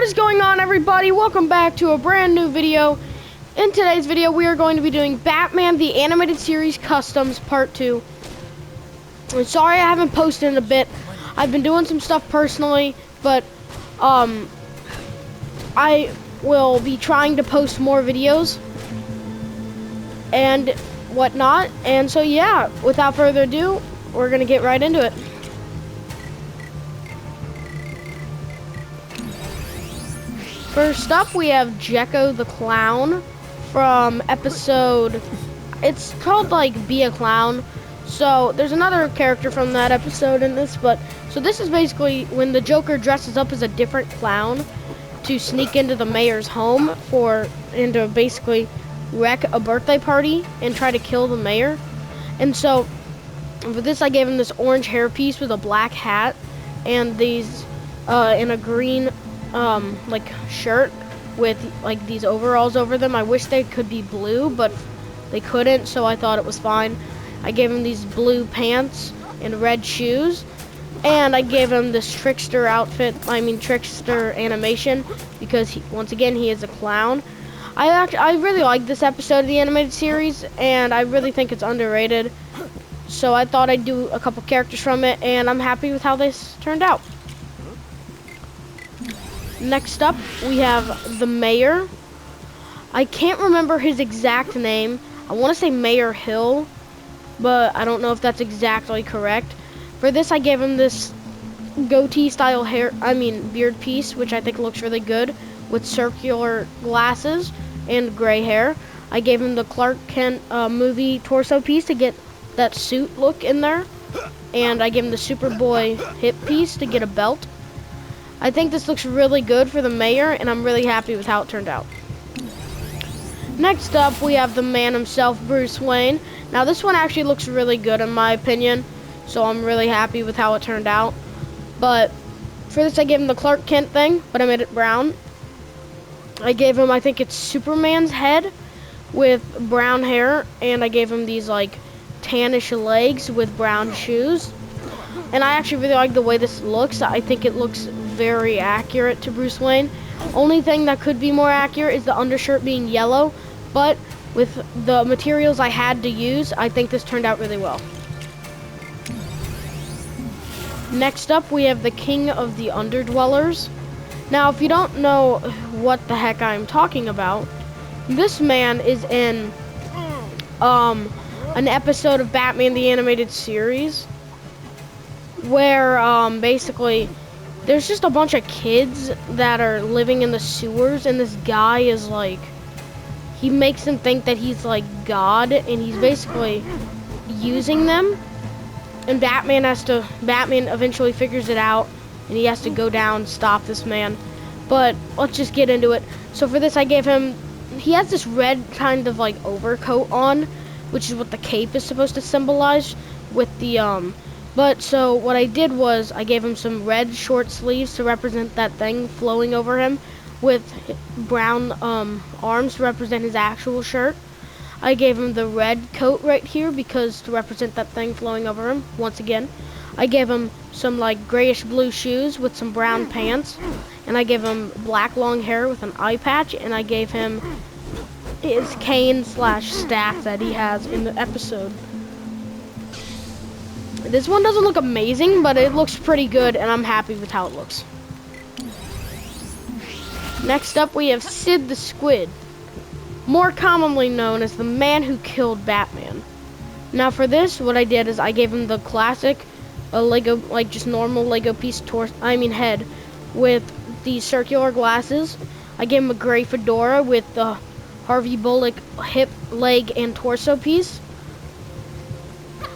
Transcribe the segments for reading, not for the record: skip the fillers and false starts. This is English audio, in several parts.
What is going on, everybody? Welcome back to a brand new video. In today's video, we are going to be doing Batman the Animated Series Customs Part 2. I'm sorry I haven't posted in a bit. I've been doing some stuff personally, but I will be trying to post more videos and whatnot. And so yeah, without further ado, we're gonna get right into it. First up, we have Jekko the Clown from episode, it's called like Be a Clown. So there's another character from that episode in this, but so this is basically when the Joker dresses up as a different clown to sneak into the mayor's home and to basically wreck a birthday party and try to kill the mayor. And so for this, I gave him this orange hairpiece with a black hat and these in a green like shirt with like these overalls over them. I wish they could be blue, but they couldn't, so I thought it was fine. I gave him these blue pants and red shoes, and I gave him this trickster outfit, trickster animation, because once again he is a clown. I really like this episode of the animated series, and I really think it's underrated, so I thought I'd do a couple characters from it, and I'm happy with how this turned out. Next up, we have the mayor. I can't remember his exact name. I want to say Mayor Hill, but I don't know if that's exactly correct. For this, I gave him this goatee style beard piece, which I think looks really good, with circular glasses and gray hair. I gave him the Clark Kent movie torso piece to get that suit look in there, and I gave him the Superboy hip piece to get a belt. I think this looks really good for the mayor, and I'm really happy with how it turned out. Next up, we have the man himself, Bruce Wayne. Now, this one actually looks really good in my opinion, so I'm really happy with how it turned out. But for this, I gave him the Clark Kent thing, but I made it brown. I gave him, I think it's Superman's head with brown hair, and I gave him these like tannish legs with brown shoes. And I actually really like the way this looks. I think it looks very accurate to Bruce Wayne. Only thing that could be more accurate is the undershirt being yellow, but with the materials I had to use, I think this turned out really well. Next up, we have the King of the Underdwellers. Now, if you don't know what the heck I'm talking about, this man is in an episode of Batman the Animated Series where basically there's just a bunch of kids that are living in the sewers, and this guy is like, he makes them think that he's like God, and he's basically using them, and Batman eventually figures it out, and he has to go down and stop this man. But let's just get into it. So for this, I gave him, he has this red kind of like overcoat on, which is what the cape is supposed to symbolize with the but so what I did was I gave him some red short sleeves to represent that thing flowing over him, with brown arms to represent his actual shirt. I gave him the red coat right here because to represent that thing flowing over him once again. I gave him some like grayish blue shoes with some brown pants, and I gave him black long hair with an eye patch, and I gave him his cane / staff that he has in the episode. This one doesn't look amazing, but it looks pretty good, and I'm happy with how it looks. Next up, we have Sid the Squid, more commonly known as the man who killed Batman. Now for this, what I did is I gave him the classic Lego, like just normal Lego piece head with the circular glasses. I gave him a gray fedora with the Harvey Bullock hip, leg, and torso piece.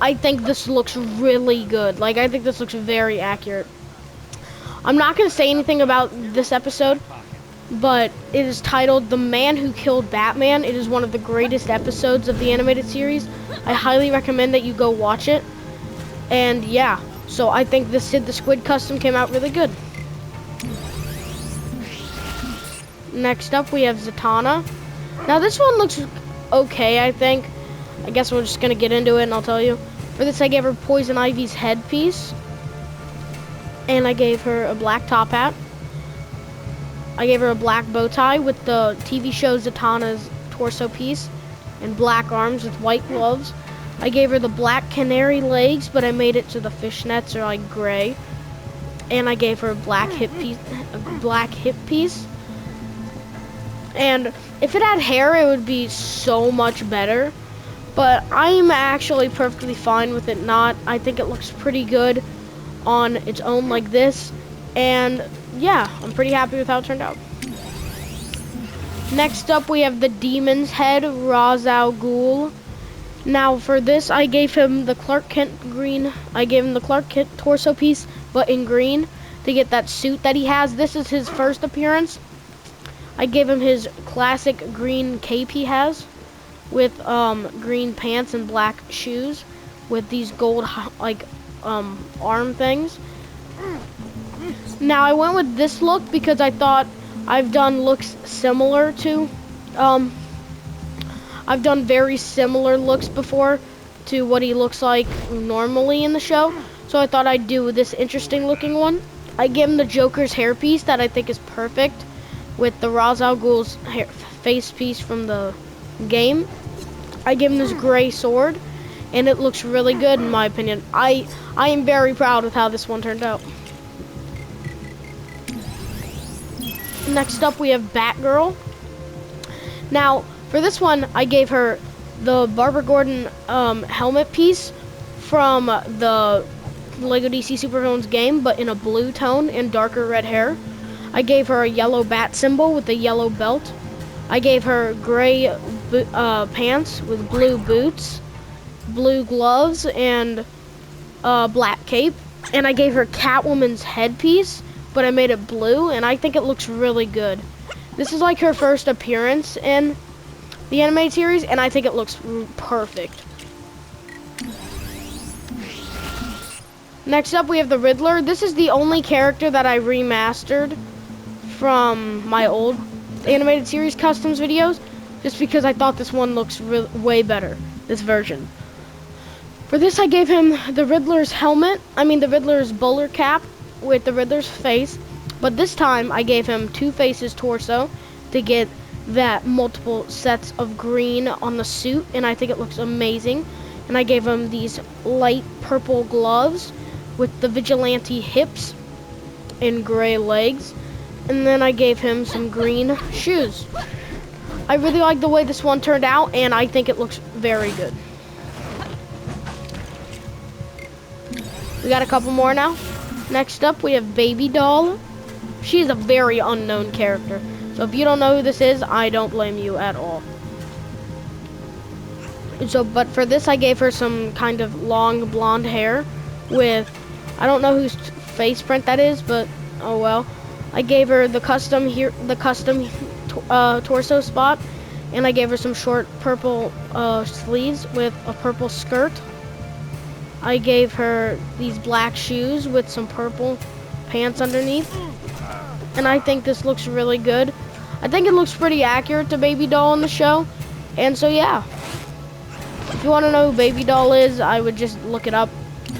I think this looks really good. Like, I think this looks very accurate. I'm not going to say anything about this episode, but it is titled The Man Who Killed Batman. It is one of the greatest episodes of the animated series. I highly recommend that you go watch it. And yeah, so I think the Sid the Squid custom came out really good. Next up, we have Zatanna. Now, this one looks okay, I think. I guess we're just gonna get into it and I'll tell you. For this, I gave her Poison Ivy's headpiece, and I gave her a black top hat. I gave her a black bow tie with the TV show Zatanna's torso piece and black arms with white gloves. I gave her the black canary legs, but I made it so the fishnets are like gray. And I gave her a black hip piece. And if it had hair, it would be so much better. But I'm actually perfectly fine with it not. I think it looks pretty good on its own like this. And yeah, I'm pretty happy with how it turned out. Next up, we have the Demon's Head, Ra's al Ghul. Now for this, I gave him the Clark Kent green. I gave him the Clark Kent torso piece, but in green, to get that suit that he has. This is his first appearance. I gave him his classic green cape he has, with green pants and black shoes, with these gold arm things. Now I went with this look because I thought I've done looks similar to, I've done very similar looks before to what he looks like normally in the show. So I thought I'd do this interesting looking one. I gave him the Joker's hairpiece that I think is perfect with the Ra's al Ghul's face piece from the game. I gave him this gray sword and it looks really good in my opinion. I am very proud with how this one turned out. Next up we have Batgirl. Now for this one I gave her the Barbara Gordon helmet piece from the Lego DC Supervillains game, but in a blue tone and darker red hair. I gave her a yellow bat symbol with a yellow belt. I gave her gray pants with blue boots, blue gloves, and black cape. And I gave her Catwoman's headpiece, but I made it blue, and I think it looks really good. This is like her first appearance in the animated series, and I think it looks perfect. Next up, we have the Riddler. This is the only character that I remastered from my old animated series customs videos, just because I thought this one looks way better, this version. For this, I gave him the Riddler's the Riddler's bowler cap with the Riddler's face, but this time I gave him Two-Face's torso to get that multiple sets of green on the suit, and I think it looks amazing. And I gave him these light purple gloves with the vigilante hips and gray legs, and then I gave him some green shoes. I really like the way this one turned out, and I think it looks very good. We got a couple more now. Next up we have Baby Doll. She's a very unknown character, so if you don't know who this is, I don't blame you at all. But for this I gave her some kind of long blonde hair with, I don't know whose face print that is, but oh well. I gave her the custom torso spot, and I gave her some short purple sleeves with a purple skirt. I gave her these black shoes with some purple pants underneath, and I think this looks really good. I think it looks pretty accurate to Baby Doll in the show, and so yeah. If you want to know who Baby Doll is, I would just look it up.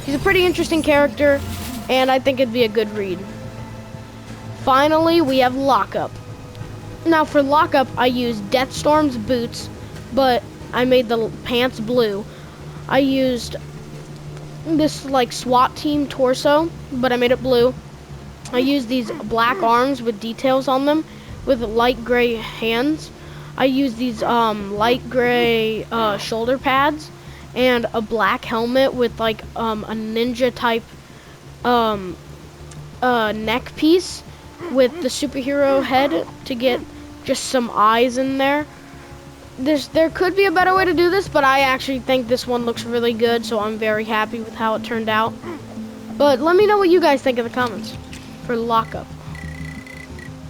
She's a pretty interesting character, and I think it'd be a good read. Finally, we have Lockup. Now for Lockup, I used Deathstorm's boots, but I made the pants blue. I used this like SWAT team torso, but I made it blue. I used these black arms with details on them with light gray hands. I used these light gray shoulder pads and a black helmet with like a ninja type neck piece with the superhero head to get just some eyes in there. There could be a better way to do this, but I actually think this one looks really good, so I'm very happy with how it turned out. But let me know what you guys think in the comments for Lockup.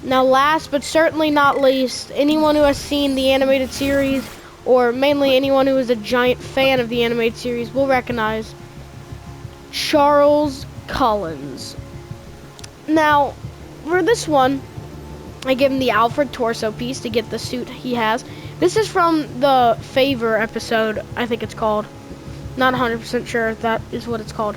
Now last but certainly not least, anyone who has seen the animated series, or mainly anyone who is a giant fan of the animated series, will recognize Charles Collins. Now, for this one, I give him the Alfred torso piece to get the suit he has. This is from the Favor episode, I think it's called. Not 100% sure if that is what it's called.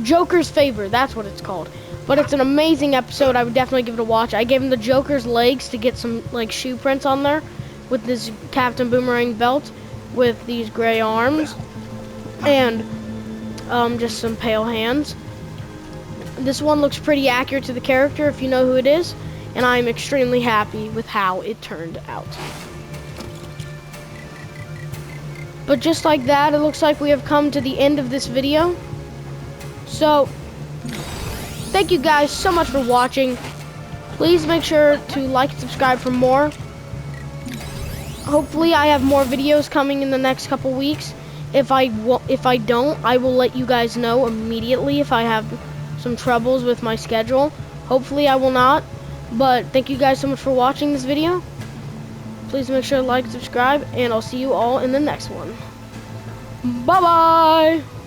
Joker's Favor, that's what it's called. But it's an amazing episode. I would definitely give it a watch. I gave him the Joker's legs to get some like shoe prints on there, with this Captain Boomerang belt, with these gray arms, and just some pale hands. This one looks pretty accurate to the character if you know who it is, and I'm extremely happy with how it turned out. But just like that, it looks like we have come to the end of this video. So, thank you guys so much for watching. Please make sure to like and subscribe for more. Hopefully I have more videos coming in the next couple weeks. If I don't, I will let you guys know immediately if I have some troubles with my schedule. Hopefully I will not. But thank you guys so much for watching this video. Please make sure to like and subscribe, and I'll see you all in the next one. Bye-bye!